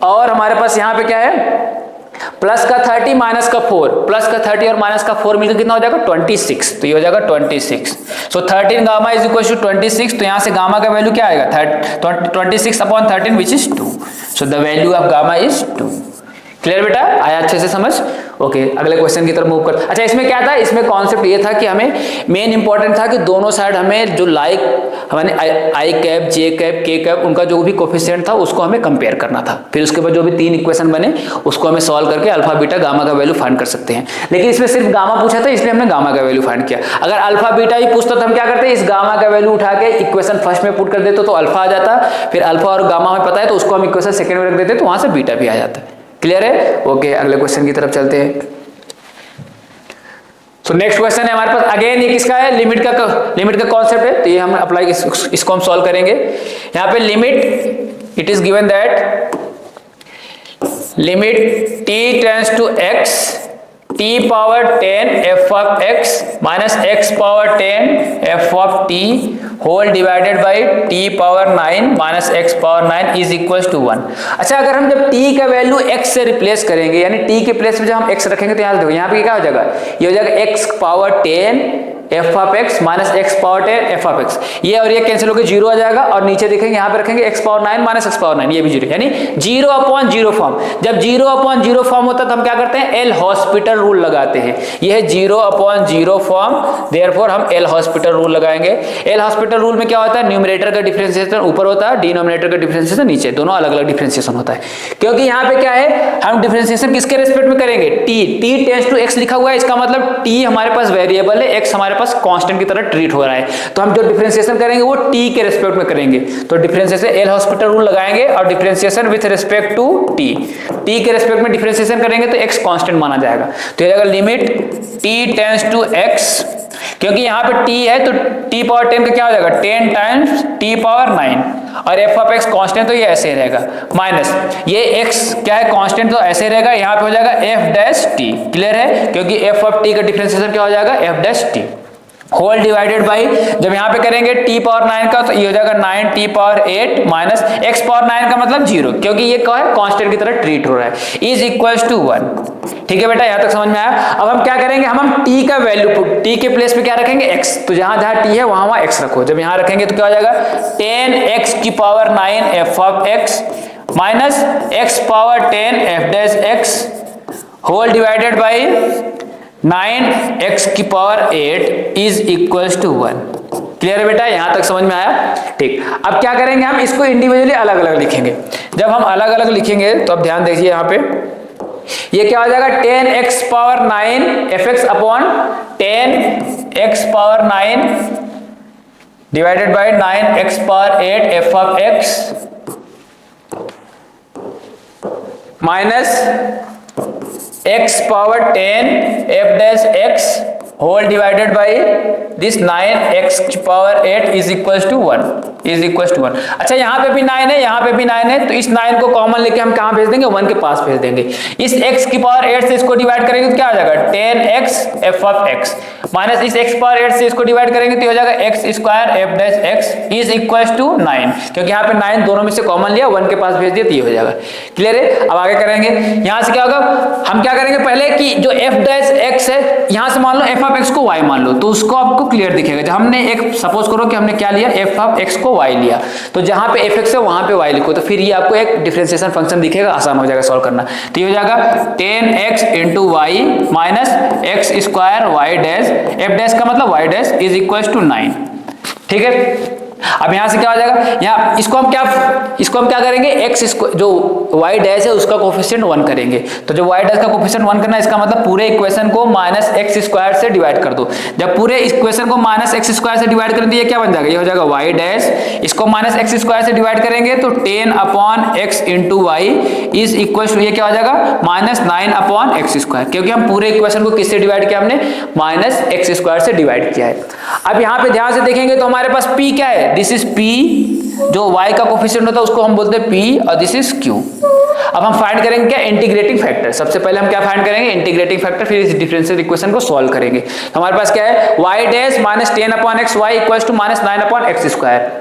और हमारे पास यहाँ पे क्या है प्लस का 30 माइनस का 4, प्लस का 30 और माइनस का 4 मिलकर कितना हो जाएगा 26, तो ये हो जाएगा 26। सो 13 गामा इज इक्वल टू 26, तो यहाँ से गामा का वैल्यू क्या आएगा 26 upon 13 which is 2, so the value of gamma is 2। Clear बेटा, आया अच्छे से समझ? ओके, अगले क्वेश्चन की तरफ मूव कर। अच्छा, इसमें क्या था, इसमें कॉन्सेप्ट ये था कि हमें मेन इंपॉर्टेंट था कि दोनों साइड हमें जो हमारे आई कैप, जे कैप, के कैप, उनका जो भी कोफिशिएंट था उसको हमें कंपेयर करना था। फिर उसके बाद जो भी 3 इक्वेशन बने उसको हमें सॉल्व करके अल्फा बीटा गामा का वैल्यू फाइंड कर सकते हैं। लेकिन इसमें सिर्फ गामा पूछा था इसलिए हमने गामा का वैल्यू फाइंड किया। अगर अल्फा बीटा ही पूछता तो हम क्या करते, इस गामा का वैल्यू उठा के इक्वेशन फर्स्ट में पुट कर देते तो अल्फा आ जाता, फिर अल्फा और गामा हमें पता है तो उसको हम इक्वेशन सेकंड में रख देते तो वहां से बीटा भी आ जाता है। क्लियर है? ओके, अगले क्वेश्चन की तरफ चलते हैं। तो नेक्स्ट क्वेश्चन है हमारे पास, अगेन ये किसका है, लिमिट का कॉन्सेप्ट है, तो ये हम अप्लाई इसको हम सॉल्व करेंगे। यहाँ पे limit it is given that limit t tends to x, t power 10 f of x minus x power 10 f of t whole divided by t power 9 minus x power 9 is equal to 1। अच्छा, अगर हम जब T का value x से replace करेंगे, यानी T के place में जब हम एक्स रखेंगे, तो यहाँ पे क्या हो जाएगा, ये हो जाएगा x power 10 f of x minus x power 10 f of x, ये और ये कैंसिल होकर जीरो आ जाएगा, और नीचे देखेंगे यहाँ पे रखेंगे x power 9 minus x power 9, ये भी जीरो, यानी जीरो अपॉन जीरो फॉर्म। जब जीरो अपॉन जीरो फॉर्म होता है तो हम क्या करते हैं, एल हॉस्पिटल रूल लगाते हैं। ये है zero upon zero form, therefore हम एल हॉस्पिटल रूल लगाएंगे। एल हॉस्पिटल रूल में क्या होता है, न्यूमरेटर का डिफरेंशिएशन ऊपर होता है, डिनोमिनेटर का डिफरेंशिएशन नीचे, दोनों अलग अलग डिफरेंशिएशन होता है। क्योंकि यहाँ पे क्या है, हम डिफरेंशिएशन किसके रेस्पेक्ट में करेंगे, t, t tends to x लिखा हुआ है, इसका मतलब टी हमारे पास वेरिएबल है, एक्स हमारे पास कांस्टेंट की तरह ट्रीट हो रहा है, तो हम जो डिफरेंशिएशन करेंगे वो टी के रेस्पेक्ट में करेंगे। तो डिफरेंशिएशन एल हॉस्पिटल रूल लगाएंगे और differentiation with respect to T, T के रेस्पेक्ट में डिफरेंशिएशन करेंगे तो एक्स कांस्टेंट माना जाएगा। तो ये limit T tends to X, क्योंकि यहाँ पे टी है तो टी पावर 10 का क्या हो जाएगा, 10 टाइम्स टी पावर 9, और एफ ऑफ एक्स कांस्टेंट तो ये ऐसे रहेगा, माइनस ये एक्स क्या है कांस्टेंट, तो ऐसे रहेगा, यहाँ पे हो जाएगा एफ डैश टी। क्लियर है, क्योंकि एफ ऑफ टी का डिफरेंशिएशन क्या हो जाएगा, F dash T whole divided by, जब यहाँ पे करेंगे टी पावर 9 का तो ये हो जाएगा 9 T power 8 minus x power 9 का मतलब जीरो, क्योंकि ये क्या है कांस्टेंट की तरह ट्रीट हो रहा है, इज इक्वल्स टू 1। ठीक है बेटा, यहाँ तक समझ में आया। अब हम क्या करेंगे, हम टी का वैल्यू, टी के प्लेस पे क्या रखेंगे, एक्स, तो जहां जहां टी है वहां वहां एक्स रखो। जब यहाँ रखेंगे तो क्या हो जाएगा, 10 x की power 9 F of x minus x power 10 F dash X whole divided by 9x की power 8 is equals to 1। Clear है बेटा, यहां तक समझ में आया। ठीक, अब क्या करेंगे, हम इसको इंडिविजुअली अलग अलग लिखेंगे। जब हम अलग अलग लिखेंगे तो अब ध्यान देखिए, यहाँ पे ये क्या हो जाएगा, 10x power 9 F X upon 10x power 9 divided by 9x power 8 F of x minus x power 10 f dash x whole divided by this 9x की power 8 is equals to 1, is equals to 1। अच्छा, यहाँ पे भी 9 है, यहाँ पे भी 9 है, तो इस 9 को कॉमन लेके हम कहाँ भेज देंगे, 1 के पास भेज देंगे। इस x की पावर 8 से इसको डिवाइड करेंगे तो क्या आ जाएगा, 10x f of x minus इस x पावर 8 से इसको डिवाइड करेंगे तो हो जाएगा x square f dash x is equals to 9, क्योंकि यहाँ पे 9 दोनों में से कॉमन लिया, 1 के पास भेज दिया तो ये हो जाएगा। क्लियर है, अब आगे करेंगे, यहाँ से क्या होगा, हम क्या करेंगे पहले कि जो f डैश x है, यहाँ से मान लो f ऑफ x को y मान लो, तो उसको आपको क्लियर दिखेगा। जब हमने एक सपोज करो कि हमने क्या लिया, f ऑफ x को y लिया, तो जहां पे fx है वहां पे y लिखो, तो फिर ये आपको एक डिफरेंशिएशन फंक्शन दिखेगा, आसान हो जाएगा सॉल्व करना। तो ये हो जाएगा 10x into Y minus X square Y dash, F dash का मतलब y डैश इज इक्वल टू 9। ठीक है, अब यहां से क्या हो जाएगा, यहाँ इसको हम क्या करेंगे, x जो y डैश है उसका कोफिशिएंट 1 करेंगे। तो जो y डैश का कोफिशिएंट 1 करना है, इसका मतलब पूरे इक्वेशन को माइनस एक्स स्क्वायर से डिवाइड कर दो। जब पूरे इक्वेशन को माइनस एक्स स्क्वायर से डिवाइड करें तो ये क्या बन जाएगा, ये हो जाएगा y डैश, इसको माइनस एक्स स्क्वायर से डिवाइड करेंगे तो 10 upon x into Y is equal to, ये क्या हो जाएगा, माइनस 9 अपॉन एक्स स्क्वायर, क्योंकि हम पूरे इक्वेशन को किससे डिवाइड किया, हमने माइनस एक्स स्क्वायर से डिवाइड किया है। अब यहाँ पे ध्यान से देखेंगे तो हमारे पास p क्या है, दिस इज p, जो y का कोफिशिएंट होता है उसको हम बोलते हैं p, और दिस इज q। अब हम फाइंड करेंगे क्या, इंटीग्रेटिंग फैक्टर। सबसे पहले हम क्या फाइंड करेंगे, इंटीग्रेटिंग फैक्टर, फिर इस डिफरेंशियल इक्वेशन को सॉल्व करेंगे। तो हमारे पास क्या है, y dash minus 10 upon X Y equals to minus 9 upon X square.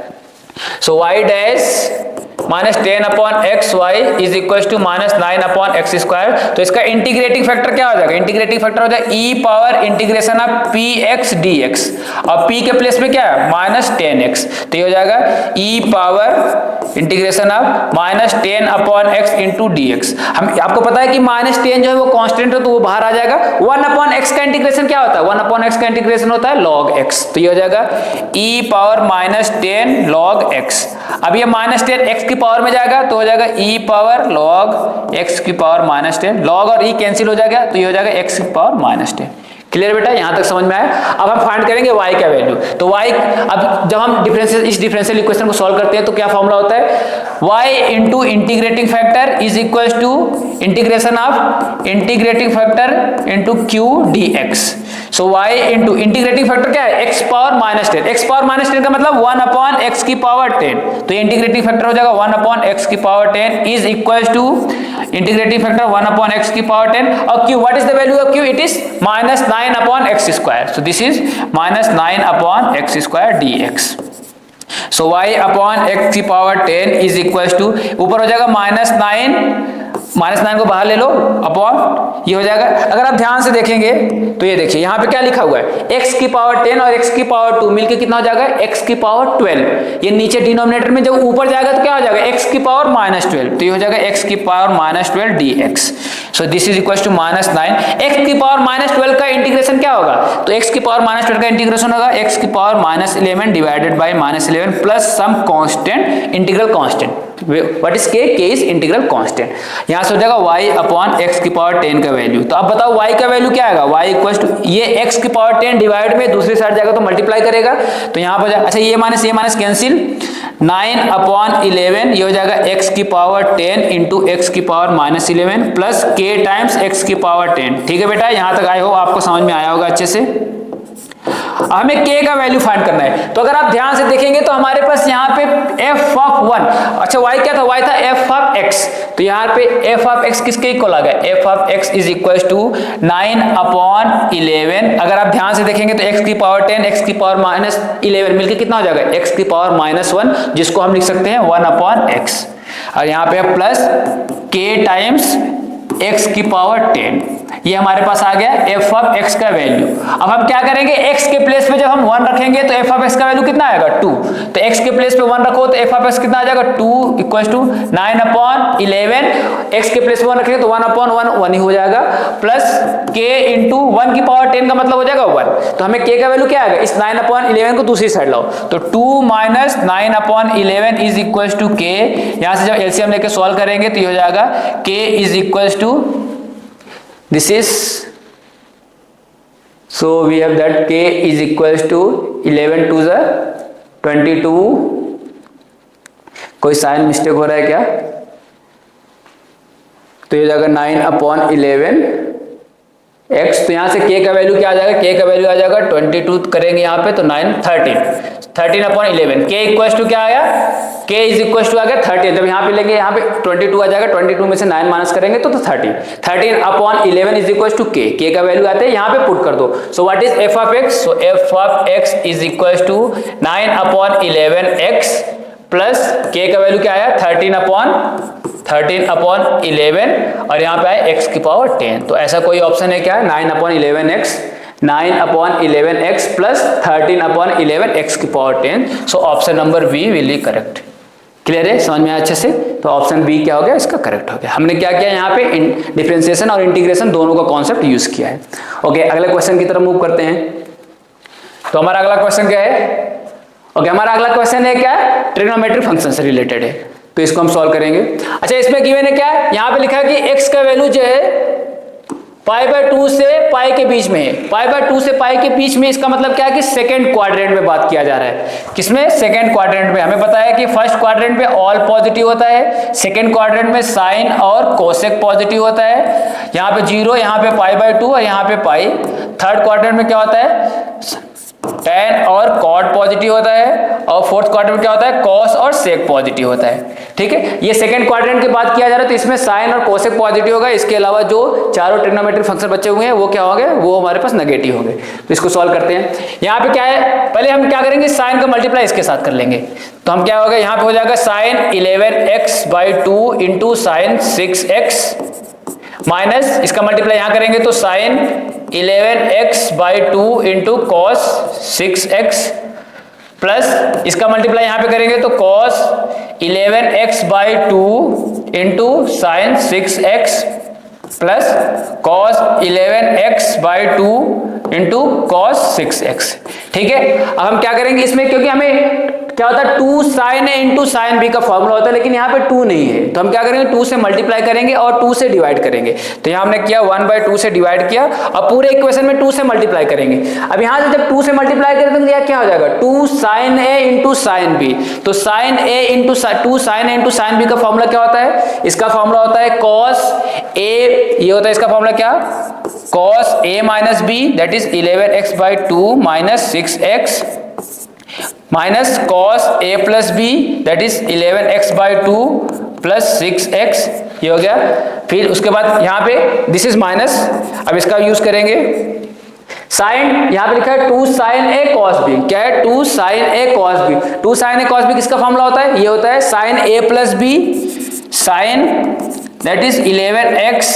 So y dash minus 10 upon X Y is equal to minus 9 upon X square. तो इसका इंटीग्रेटिंग फैक्टर क्या हो जाएगा, इंटीग्रेटिंग फैक्टर हो जाएगा e power integration of p x d x, और p के place में क्या है, माइनस 10x, तो ये हो जाएगा e power integration of minus 10 upon x into d x. हम आपको पता है कि माइनस 10 जो है वो कांस्टेंट है तो वो बाहर आ जाएगा। 1 अपॉन एक्स का इंटीग्रेशन क्या होता है, 1 अपॉन एक्स का इंटीग्रेशन होता है log x, तो ये हो जाएगा e power minus 10 log x। अब ये माइनस 10 x की पावर में जाएगा तो हो जाएगा e पावर log x की पावर माइनस 10, log और e कैंसिल हो जाएगा तो ये हो जाएगा x की पावर माइनस 10। क्लियर बेटा, यहां तक समझ में आया। अब हम फाइंड करेंगे y का वैल्यू। तो y, अब जब हम इस डिफरेंशियल इक्वेशन को सॉल्व करते हैं तो क्या फॉर्मूला होता है, y into integrating factor is equal to integration of integrating factor into q dx। So y into integrating factor क्या है, x power minus 10, x power minus 10 का मतलब 1 अपॉन x की पावर 10, तो इंटीग्रेटिंग फैक्टर हो जाएगा 1 अपॉन x की power 10 is equal to integrating factor 1/x की पावर 10 और q, what is the value of q? It is -9/x square, so this is -9/x² dx। So y upon x की power 10 is equal to, ऊपर हो जाएगा -9 को बाहर ले लो upon ये हो जाएगा। अगर आप ध्यान से देखेंगे तो ये देखिए यहाँ पे क्या लिखा हुआ है, x की पावर 10 और x की पावर 2 मिलके कितना हो जाएगा, x की पावर 12। ये नीचे डिनोमिनेटर में जब ऊपर जाएगा तो क्या हो जाएगा, x की पावर -12, तो ये हो जाएगा x की power -12 dx। So this is equal to -9। x की पावर -12 का इंटीग्रेशन क्या होगा, तो x की पावर -12 का इंटीग्रेशन होगा x की power -11 divided by -11 plus some constant, integral constant. What is k? k is integral constant. यहां से हो जाएगा y अपॉन x की पावर 10 का वैल्यू। तो अब बताओ y का वैल्यू क्या आएगा, y इक्वल टू ये x की पावर 10 डिवाइड में दूसरी साइड जाएगा तो मल्टीप्लाई करेगा, तो यहां पर अच्छा ये माइनस कैंसिल, 9/11 ये हो जाएगा x की पावर 10 इंटू x की power -11 plus k times x की पावर 10। ठीक है बेटा, यहां तक आए हो, आपको समझ में आया होगा अच्छे से। हमें k का वैल्यू फाइंड करना है, तो अगर आप ध्यान से देखेंगे तो हमारे पास यहाँ पे f(1), अच्छा y क्या था, y था f(x), तो यहाँ पे f(x) किसके इक्वल आ गया, f(x) इज इक्वल टू 9/11। अगर आप ध्यान से देखेंगे तो x की पावर 10 x की पावर -11 मिलके कितना हो जाएगा, x की पावर -1, जिसको हम लिख सकते हैं 1/x, और यहाँ पे प्लस k टाइम्स x की पावर 10। ये हमारे पास आ गया f(x) का वैल्यू। अब हम क्या करेंगे, x के प्लेस पे जब हम 1 रखेंगे तो f(x) का वैल्यू कितना आएगा, 2। तो x के प्लेस पे 1 रखो तो f(x) कितना आ जाएगा, 2 इक्वल टू 9/11। x के प्लेस पे 1 रखेंगे तो 1/1 1 ही हो जाएगा, प्लस k इंटू 1 की पावर 10 का मतलब हो जाएगा 1। तो हमें k का वैल्यू क्या आएगा, इस 9/11 को दूसरी साइड लाओ, तो 2 minus 9/11 is equal to k। यहां से जब एलसीएम लेके सॉल्व करेंगे तो ये हो जाएगा k is equal to, this is, so we have that k is equals to 11 to the 22। कोई साइन मिस्टेक हो रहा है क्या, तो ये जाएगा 9/11 x। तो यहां से k का वैल्यू क्या आ जाएगा, k का वैल्यू आ जाएगा 22 करेंगे यहाँ पे तो 13/11। k इक्वल टू क्या आया, k इज इक्वल टू आ गया 13। जब यहाँ पे लेंगे यहाँ पे 22 आ जाएगा, 22 में से 9 माइनस करेंगे तो 13। 13/11 इज इक्वल टू k का वैल्यू आते हैं यहाँ पे पुट कर दो। So what is f(x)? So f(x) is equal to 9/11x plus k का वैल्यू क्या आया, 13/11 और यहाँ पे आया x की पावर 10। तो ऐसा कोई ऑप्शन है क्या, 9/11x, 9/11x प्लस 13/11x की power 10। So option number B will be correct. Clear है, समझ में आया अच्छे से? तो ऑप्शन बी क्या हो गया, इसका करेक्ट हो गया। हमने क्या किया यहाँ पे, डिफरेंशिएशन और इंटीग्रेशन दोनों का कॉन्सेप्ट यूज किया है। ओके, अगले क्वेश्चन की तरफ मूव करते हैं। तो हमारा अगला क्वेश्चन क्या है, हमारा अगला क्वेश्चन है क्या, ट्रिग्नोमेट्रिक फंक्शन से रिलेटेड है, तो इसको हम सॉल्व करेंगे। अच्छा, इसमें गिवन है क्या, यहाँ पे लिखा है कि x का वैल्यू जो है π/2 से पाई के बीच में है। π/2 से पाई के बीच में, इसका मतलब क्या है कि सेकंड क्वाड्रेंट में बात किया जा रहा है। किसमें, सेकंड क्वाड्रेंट में। हमें पता है कि फर्स्ट क्वाड्रेंट में ऑल पॉजिटिव होता है, सेकंड क्वाड्रेंट में साइन और कोसेक पॉजिटिव होता है। यहाँ पे 0, यहाँ पे π/2 और यहाँ पे पाई। थर्ड क्वाड्रेंट में क्या होता है, tan और cot पॉजिटिव होता है, और फोर्थ क्वाड्रेंट में क्या होता है, cos और sec पॉजिटिव होता है। ठीक है, ये सेकंड क्वाड्रेंट की बात किया जा रहा है, तो इसमें साइन और कोसेक पॉजिटिव होगा। इसके अलावा जो चारों ट्रिग्नोमेट्रिक फंक्शन बचे हुए हैं वो क्या होंगे, वो हमारे पास नेगेटिव होंगे। तो इसको सॉल्व करते हैं। यहाँ पे क्या है, पहले हम क्या करेंगे, साइन का मल्टीप्लाई इसके साथ कर लेंगे। तो हम क्या होगा, यहाँ पे हो जाएगा sine 11x/2 into sine 6x minus इसका मल्टीप्लाई यहाँ करेंगे तो sine 11x/2 into cos 6x plus इसका मल्टीप्लाई यहाँ पे करेंगे तो cos 11x/2 into sine 6x plus cos 11x/2 into cos 6x। ठीक है, अब हम क्या करेंगे इसमें, क्योंकि हमें क्या होता है 2 sin a into sine B का फॉर्मूला होता है, लेकिन यहाँ पे 2 नहीं है, तो हम क्या करेंगे 2 से मल्टीप्लाई करेंगे और 2 से डिवाइड करेंगे। तो यहाँ हमने किया 1/2 से डिवाइड किया, अब पूरे इक्वेशन में 2 से मल्टीप्लाई करेंगे। अब यहाँ से जब 2 से मल्टीप्लाई करें तो क्या होगा, 2 sin a into sine B. तो sin a into 2 sin a into sine B का फॉर्मूला क्या होता है, इसका फॉर्मूला होता है cos a, ये होता है इसका फॉर्मूला क्या, cos a minus B that is 11x/2 minus 6x minus cos a plus B that is 11x/2 plus 6x, ये हो गया। फिर उसके बाद यहाँ पे दिस इज माइनस, अब इसका यूज करेंगे साइन, यहाँ पे लिखा है 2 sin a cos b, क्या है 2 sin a cos b, 2 sin a cos b किसका फॉर्मूला होता है, ये होता है sin a plus b, sin that is 11x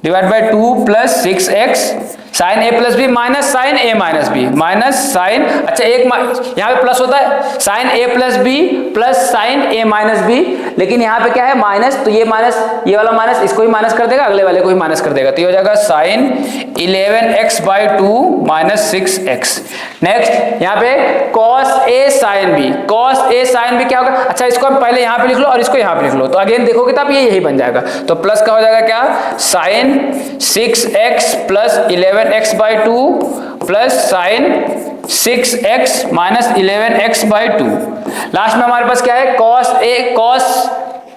divide by 2 plus 6x, sine a plus B minus sine a minus B, minus sine, अच्छा एक यहाँ पे प्लस होता है sine a plus B plus sine a minus B, लेकिन यहाँ पे क्या है माइनस, तो ये माइनस, ये वाला माइनस इसको ही माइनस कर देगा, अगले वाले को ही माइनस कर देगा, तो ये हो जाएगा sign 11x by 2 minus 6x। Next यहाँ पे cos a sine b, cos a sine b क्या होगा, अच्छा इसको हम पहले यहाँ पे लिख लो और इसको यहाँ पे लिख लो, तो अगेन देखोगे तब ये यही बन जाएगा, तो प्लस का हो जाएगा क्या sine 6x plus 11x by 2 plus sine 6x minus 11x by 2। Last में हमारे पास क्या है cos a cos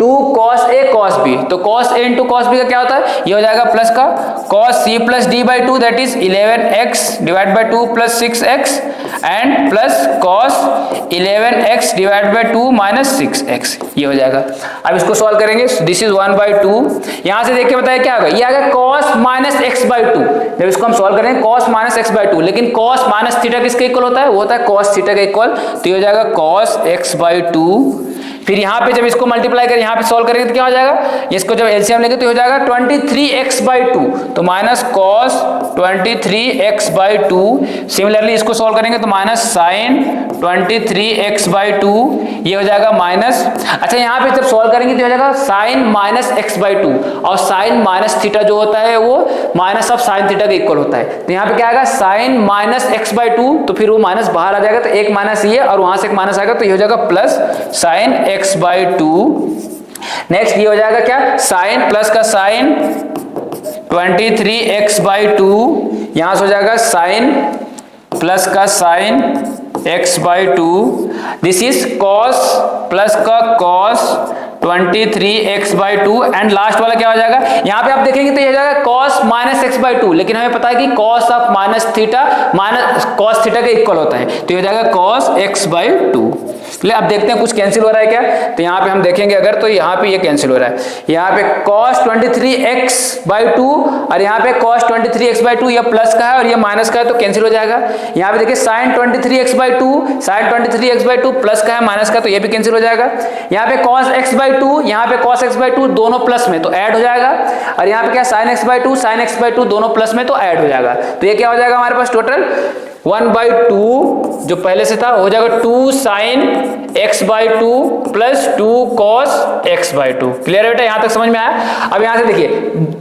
2 cos a cos b, तो cos a into cos b का क्या होता है, ये हो जाएगा प्लस का cos c plus d by 2 that is 11x divide by 2 plus 6x and plus cos 11x divide by 2 minus 6x, ये हो जाएगा। अब इसको सॉल्व करेंगे, दिस इज 1 बाई 2, यहाँ से देख के बताइए क्या होगा, ये आ गया cos माइनस x बाई 2, जब इसको हम सॉल्व करेंगे cos माइनस x बाई 2, लेकिन cos माइनस थीटा किसके इक्वल होता है, वो होता है cos थीटा का इक्वल, तो ये हो जाएगा cos x बाई 2। फिर यहाँ पे जब इसको मल्टीप्लाई करें, यहाँ पे सॉल्व करेंगे तो क्या हो जाएगा, इसको जब एलसीएम लेंगे तो हो जाएगा 23x बाई 2, तो minus cos 23x by 2। Similarly इसको सॉल्व करेंगे तो माइनस साइन 23x बाई 2, ये हो जाएगा माइनस, अच्छा यहाँ पे जब सॉल्व करेंगे तो हो जाएगा साइन माइनस x बाई 2, और साइन माइनस थीटा जो होता है वो माइनस ऑफ साइन थीटा के इक्वल होता है, तो यहाँ पे क्या आएगा साइन माइनस x बाई 2, तो फिर वो माइनस बाहर आ जाएगा, तो एक माइनस ये और वहां से एक माइनस आएगा, तो ये हो जाएगा plus sine x by 2। Next ये हो जाएगा क्या साइन प्लस का साइन 23x बाई 2, यहां से हो जाएगा साइन प्लस का sine x by 2, this is cos plus का cos 23x by 2, and last वाला क्या हो जाएगा, यहाँ पे आप देखेंगे तो ये हो जाएगा cos माइनस x बाई 2, लेकिन हमें पता है कि cos of minus theta minus cos theta के इक्वल होता है, तो ये हो जाएगा cos x बाई 2। चलिए अब देखते हैं कुछ कैंसिल हो रहा है क्या, तो यहाँ पे हम देखेंगे अगर, तो यहाँ पे ये कैंसिल हो रहा है, यहाँ पे cos 23x बाई 2 और यहाँ पे cos 23x बाई 2, ये प्लस का है और ये माइनस का है, तो कैंसिल हो जाएगा। यहाँ पे देखिए sin 23x by 2, sin 23x by 2 plus का है माइनस का, तो ये भी कैंसिल हो जाएगा। यहाँ पे cos x बाई 2, यहाँ पे cos x बाई 2 दोनों प्लस में तो ऐड हो जाएगा, और यहाँ पे क्या sin x by 2, sin x by 2 दोनों प्लस में तो ऐड हो जाएगा, तो ये क्या हो जाएगा हमारे पास टोटल 1 बाई 2 जो पहले से था हो जाएगा 2 sine x by 2 plus 2 cos x by 2। Clear है बेटा, यहाँ तक समझ में आया। अब यहाँ से देखिए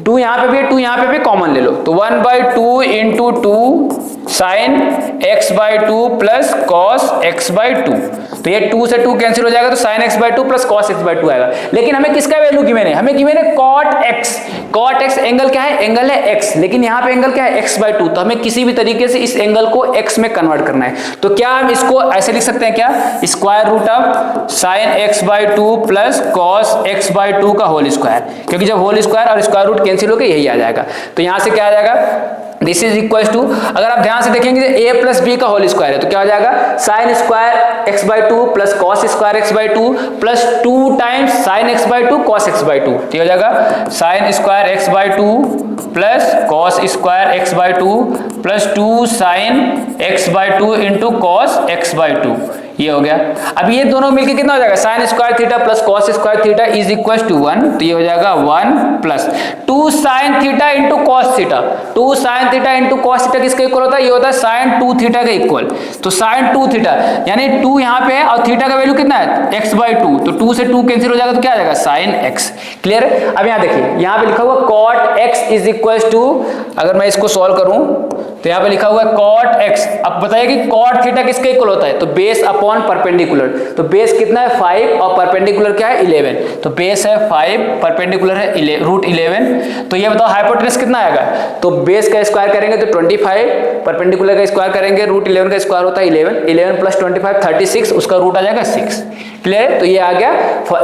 2 यहाँ पे भी 2 यहाँ पे भी कॉमन ले लो, तो 1 by 2 into 2 sine x by 2 plus cos x by 2, तो ये 2 से 2 कैंसिल हो जाएगा, तो sine x by 2 plus cos x by 2 आएगा। लेकिन हमें किसका वैल्यू गिवन है, हमें गिवन है cot x, cot x angle क्या है, एंगल है x, लेकिन यहाँ पे एंगल क्या है x बाई 2, तो हमें किसी भी तरीके से इस एंगल को x में कन्वर्ट करना है, तो क्या हम इसको ऐसे लिख सकते हैं क्या, square root of sine x by 2 plus cos x by 2 का होल स्क्वायर, क्योंकि जब होल स्क्वायर और स्क्वायर रूट कैंसिल होकर यही आ जाएगा, तो यहाँ से क्या आ जाएगा दिस इज इक्वल टू, अगर आप ध्यान से देखेंगे a प्लस बी का होल स्क्वायर है, तो क्या हो जाएगा sine square x by 2 plus cos square x by 2 plus 2 times sine x by 2 cos x by 2, तो हो जाएगा sine square x by 2 plus cos square x by 2 plus 2 sine x by 2 into cos x by 2, ये हो गया। अब ये दोनों मिलके कितना हो जाएगा, sine square theta plus cos square theta is equal to 1, तो ये हो जाएगा 1 plus 2 sine theta into cos theta, 2 sine theta into cos theta किसके इक्वल होता है, ये होता है साइन 2 थीटा के इक्वल, तो साइन 2 थीटा यानी 2 यहाँ पे है और थीटा का वैल्यू कितना है x बाई 2, तो 2 से 2 कैंसिल हो जाएगा, तो क्या आ जाएगा साइन x। क्लियर है। अब यहाँ देखिए यहाँ पे लिखा हुआ cot x is equal to, अगर मैं इसको सॉल्व करूं तो यहाँ पे लिखा हुआ है cot x, अब बताइए कि cot थीटा किसके इक्वल होता है, तो बेस अपॉन परपेंडिकुलर, तो बेस कितना है 5 और परपेंडिकुलर क्या है 11, तो बेस है 5 परपेंडिकुलर है रूट 11, तो ये बताओ हाइपोटेनस कितना आएगा, तो बेस का स्क्वायर करेंगे तो 25, परपेंडिकुलर का स्क्वायर करेंगे रूट 11 का स्क्वायर होता है 11, 11 प्लस 25 36, उसका रूट आ जाएगा 6। क्लियर, तो ये आ गया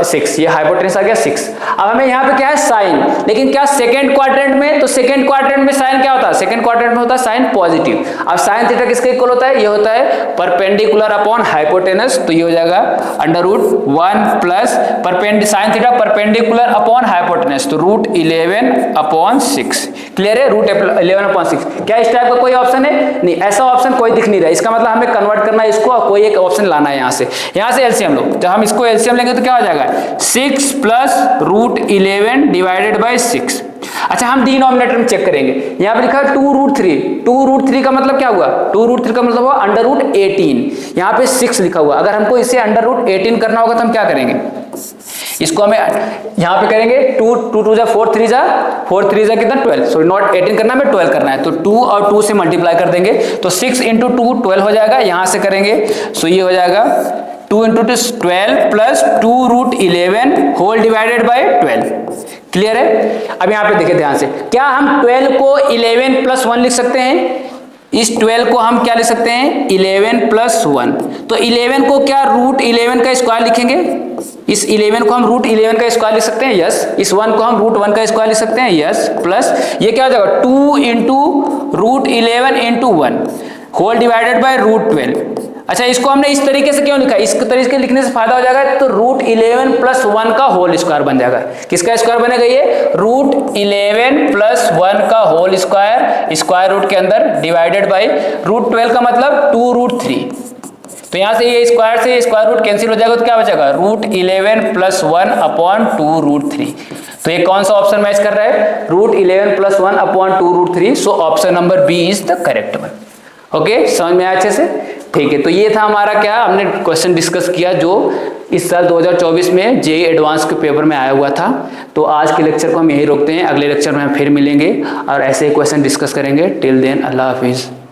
6, ये हाइपोटेनस आ गया 6। अब हमें यहाँ पे क्या है साइन, लेकिन क्या सेकंड क्वाड्रेंट में, तो सेकंड क्वाड्रेंट में साइन क्या होता है, सेकंड क्वाड्रेंट में होता है साइन पॉजिटिव। अब साइन थीटा किसके इक्वल होता है, ये होता है परपेंडिकुलर अपॉन हाइपोटेनस हाइपोटेनस, तो ये हो जाएगा √1 plus sine theta perpendicular upon hypotenuse, तो √11/6। क्लियर है? √11/6। क्या इस टाइप का कोई ऑप्शन है? नहीं, ऐसा ऑप्शन कोई दिख नहीं रहा है। इसका मतलब हमें कन्वर्ट करना है इसको और कोई एक ऑप्शन लाना है यहाँ से एलसीएम लो। जब हम इसको एलसीएम लेंगे तो क्या हो जाएगा? 6 प्लस √11 डिवाइडेड बाई 6। अच्छा, हम डिनोमिनेटर में चेक करेंगे। यहाँ पे लिखा है 2√3। 2√3 का मतलब क्या हुआ? 2√3 का मतलब हुआ √18। यहाँ पे 6 लिखा हुआ। अगर हमको इसे √18 करना होगा तो हम क्या करेंगे? इसको हमें यहाँ पे करेंगे 2 2 जा 4 3 जा कितना 12, सॉरी नॉट 18 करना, हमें 12 करना है, तो 2 और 2 से मल्टीप्लाई कर देंगे तो 6 × 2 12 हो जाएगा। यहाँ से करेंगे सो ये हो जाएगा 2 × 2 12 plus 2√11 whole divided by 12। Clear है? अब यहाँ पे देखिए ध्यान से, क्या हम 12 को 11 + 1 लिख सकते हैं? इस 12 को हम क्या लिख सकते हैं? 11 + 1। तो 11 को क्या √11 का स्क्वायर लिखेंगे? इस 11 को हम √11 का स्क्वायर लिख सकते हैं, यस। इस 1 को हम √1 का स्क्वायर लिख सकते हैं, यस। प्लस ये क्या हो जाएगा? 2 × √11 × 1 होल डिवाइडेड बाय √12। अच्छा, इसको हमने इस तरीके से क्यों लिखा? इस तरीके से लिखने से फायदा हो जाएगा, तो √11 + 1 का होल स्क्वायर बन जाएगा। किसका स्क्वायर बनेगा? ये √11 + 1 का होल स्क्वायर, स्क्वायर रूट के अंदर डिवाइडेड बाई √12 का मतलब 2√3। तो यहाँ से ये स्क्वायर से स्क्वायर रूट कैंसिल हो जाएगा, तो क्या बचेगा? √11 + 1/2√3। तो ये कौन सा ऑप्शन मैच कर रहा है? √11 + 1/2√3। So option number B is the correct one. Okay, समझ में आया अच्छे से? ठीक है, तो ये था हमारा क्या, हमने क्वेश्चन डिस्कस किया जो इस साल 2024 में जेईई एडवांस के पेपर में आया हुआ था। तो आज के लेक्चर को हम यही रोकते हैं, अगले लेक्चर में हम फिर मिलेंगे और ऐसे ही क्वेश्चन डिस्कस करेंगे। टिल देन, अल्लाह हाफिज़।